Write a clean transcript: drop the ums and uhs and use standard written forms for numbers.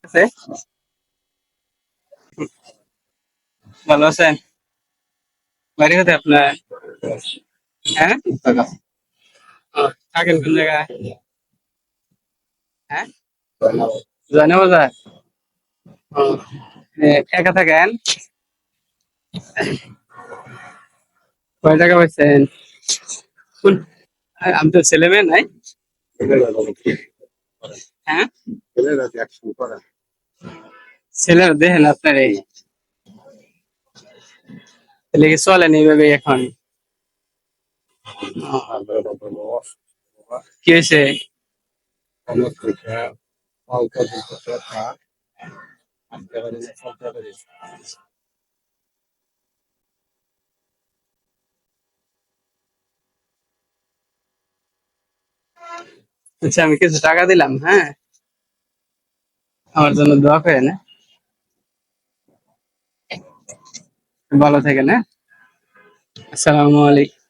আছে? ভালো আছেন? বাড়ি কোথায় আপনার? হ্যাঁ? ও, থাকেন কোন জায়গায়? হ্যাঁ? জয়নবাজার? ও, একা থাকেন? কয় টাকা পাইছেন? কোন আমি তো ছেলে মেয়ে নাই। হ্যাঁ? ছেলেরা দেখেন আপনার এই তাহলে কি চলেন এইভাবে এখন? ও, কি হয়েছে? আচ্ছা আমি কিছু টাকা দিলাম, হ্যাঁ? আমার জন্য দোয়া করেন, হ্যাঁ? ভালো থাকেন, হ্যাঁ? আসসালামু আলাইকুম।